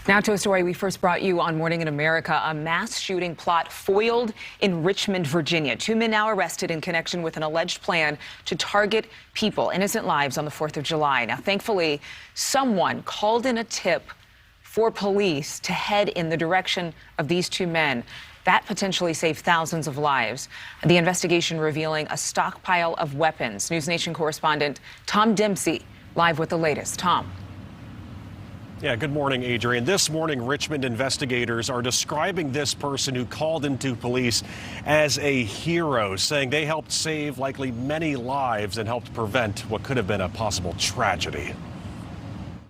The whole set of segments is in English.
Now to a story we first brought you on Morning in America. A mass shooting plot foiled in Richmond, Virginia. 2 men now arrested in connection with an alleged plan to target people, innocent lives, on the 4th of July. Now, thankfully, someone called in a tip for police to head in the direction of these 2 men. That potentially saved thousands of lives. The investigation revealing a stockpile of weapons. NewsNation correspondent Tom Dempsey live with the latest. Tom. Yeah, good morning, Adrienne. This morning, Richmond investigators are describing this person who called into police as a hero, saying they helped save likely many lives and helped prevent what could have been a possible tragedy.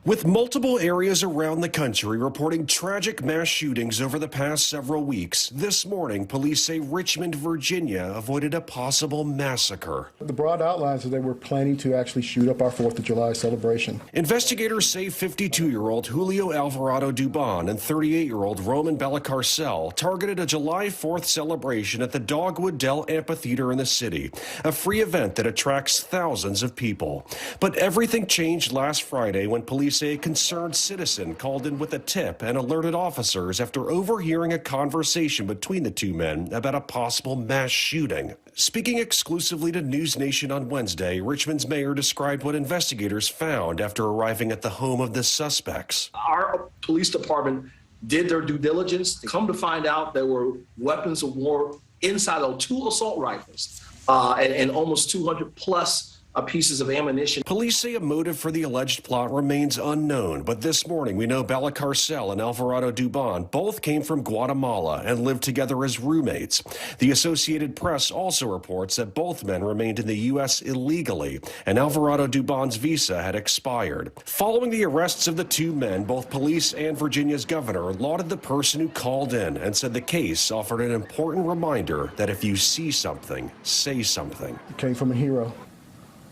With multiple areas around the country reporting tragic mass shootings over the past several weeks, this morning, police say Richmond, Virginia avoided a possible massacre. The broad outlines are they were planning to actually shoot up our 4th of July celebration. Investigators say 52-year-old Julio Alvarado Dubon and 38-year-old Roman Bellacarcel targeted a July 4th celebration at the Dogwood Dell Amphitheater in the city, a free event that attracts thousands of people. But everything changed last Friday when police say a concerned citizen called in with a tip and alerted officers after overhearing a conversation between the 2 men about a possible mass shooting. Speaking exclusively to NewsNation on Wednesday, Richmond's mayor described what investigators found after arriving at the home of the suspects. Our police department did their due diligence. Come to find out there were weapons of war inside of 2 assault rifles and almost 200 plus pieces of ammunition. Police say a motive for the alleged plot remains unknown, but this morning we know Bellacarcel and Alvarado Dubon both came from Guatemala and lived together as roommates. The Associated Press also reports that both men remained in the U.S. illegally, and Alvarado Dubon's visa had expired. Following the arrests of the 2 men, both police and Virginia's governor lauded the person who called in and said the case offered an important reminder that if you see something, say something. It came from a hero.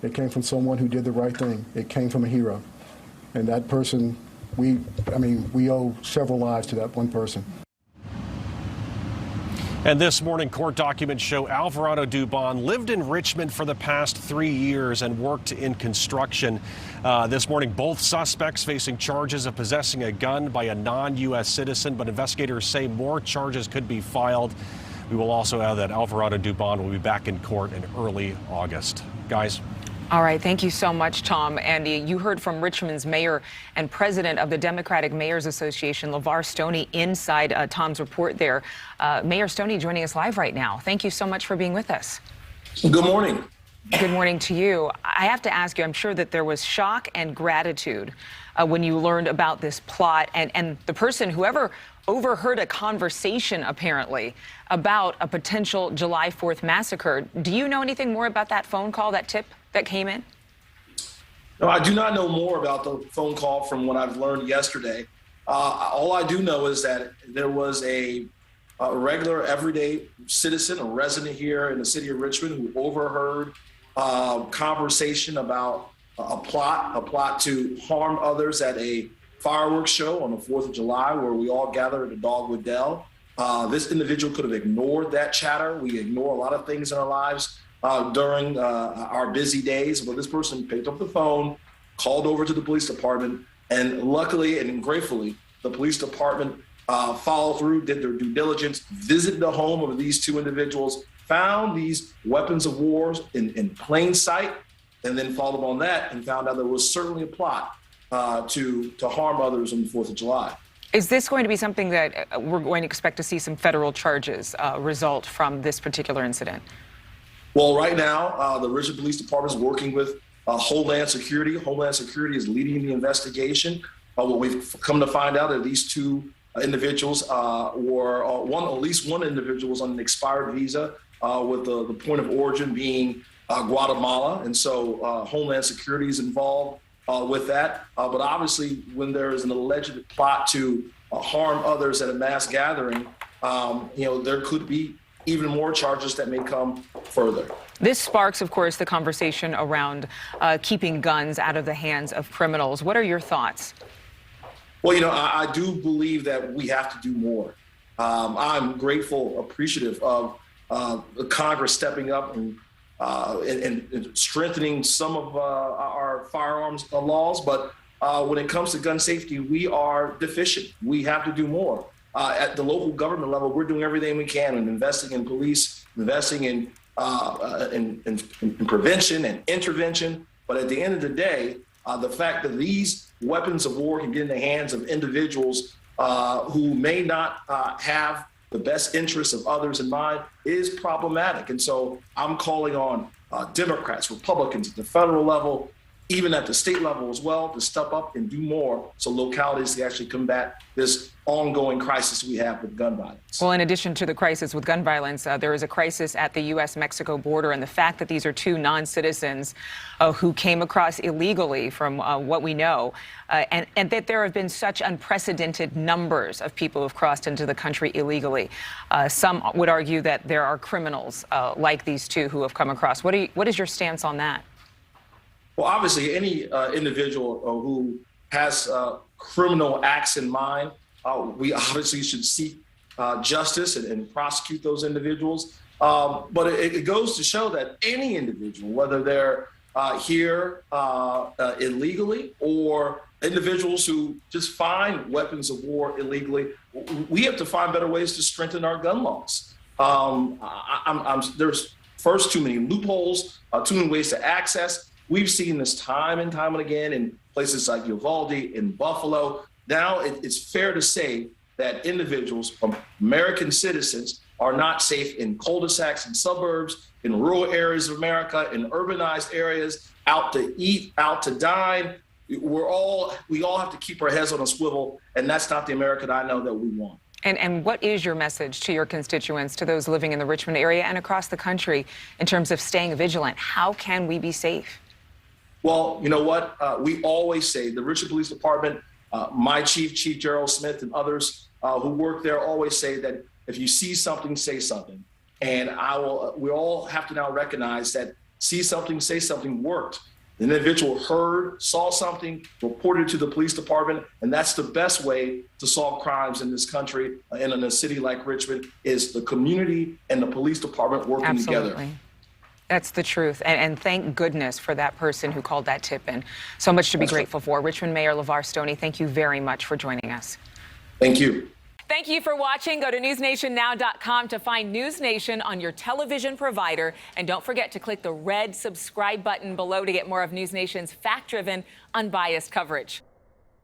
It came from someone who did the right thing. It came from a hero. And that person, we owe several lives to that one person. And this morning, court documents show Alvarado Dubon lived in Richmond for the past 3 years and worked in construction. This morning, both suspects facing charges of possessing a gun by a non-U.S. citizen, but investigators say more charges could be filed. We will also add that Alvarado Dubon will be back in court in early August. Guys. All right. Thank you so much, Tom. And you heard from Richmond's mayor and president of the Democratic Mayors Association, LeVar Stoney, inside Tom's report there. Mayor Stoney joining us live right now. Thank you so much for being with us. Good morning. Good morning to you. I have to ask you, I'm sure that there was shock and gratitude when you learned about this plot and the person, whoever overheard a conversation, apparently, about a potential July 4th massacre. Do you know anything more about that phone call, that tip that came in? No, I do not know more about the phone call from what I've learned yesterday. All I do know is that there was a regular, everyday citizen, a resident here in the city of Richmond, who overheard a conversation about a plot to harm others at a fireworks show on the 4th of July, where we all gather at the Dogwood Dell. This individual could have ignored that chatter. We ignore a lot of things in our lives during our busy days, but this person picked up the phone, called over to the police department, and luckily and gratefully, the police department followed through, did their due diligence, visited the home of these 2 individuals, found these weapons of war in plain sight, and then followed on that and found out there was certainly a plot to harm others on the 4th of July. Is this going to be something that we're going to expect to see some federal charges result from this particular incident? Well, right now, the Richmond Police Department is working with Homeland Security. Homeland Security is leading the investigation. What we've come to find out that these 2 individuals were at least one individual was on an expired visa with the point of origin being Guatemala. And so Homeland Security is involved with that. But obviously, when there is an alleged plot to harm others at a mass gathering, there could be even more charges that may come further. This sparks, of course, the conversation around keeping guns out of the hands of criminals. What are your thoughts? Well, I do believe that we have to do more. I'm grateful, appreciative of Congress stepping up and strengthening some of our firearms laws, but when it comes to gun safety, we are deficient. We have to do more. At the local government level, we're doing everything we can and investing in police, investing in prevention and intervention. But at the end of the day, the fact that these weapons of war can get in the hands of individuals who may not have the best interests of others in mind is problematic. And so I'm calling on Democrats, Republicans at the federal level, even at the state level as well, to step up and do more so localities can actually combat this ongoing crisis we have with gun violence. Well, in addition to the crisis with gun violence, there is a crisis at the U.S.-Mexico border, and the fact that these are two non-citizens who came across illegally, from what we know, and that there have been such unprecedented numbers of people who have crossed into the country illegally. Some would argue that there are criminals like these two who have come across. What is your stance on that? Well, obviously, any individual who has criminal acts in mind, we obviously should seek justice and prosecute those individuals. But it goes to show that any individual, whether they're here illegally or individuals who just find weapons of war illegally, we have to find better ways to strengthen our gun laws. There's first too many loopholes, too many ways to access. We've seen this time and time and again in places like Uvalde, in Buffalo. Now it's fair to say that individuals, American citizens, are not safe in cul-de-sacs and suburbs, in rural areas of America, in urbanized areas, out to eat, out to dine. We all have to keep our heads on a swivel, and that's not the America that I know that we want. And what is your message to your constituents, to those living in the Richmond area and across the country, in terms of staying vigilant? How can we be safe? Well, you know what? We always say, the Richmond Police Department, my chief, Chief Gerald Smith, and others who work there always say that if you see something, say something. And we all have to now recognize that see something, say something worked. The individual heard, saw something, reported to the police department, and that's the best way to solve crimes in this country and in a city like Richmond, is the community and the police department working together. That's the truth. And thank goodness for that person who called that tip in. So much to be grateful for. Richmond Mayor LeVar Stoney, thank you very much for joining us. Thank you. Thank you for watching. Go to newsnationnow.com to find NewsNation on your television provider. And don't forget to click the red subscribe button below to get more of NewsNation's fact-driven, unbiased coverage.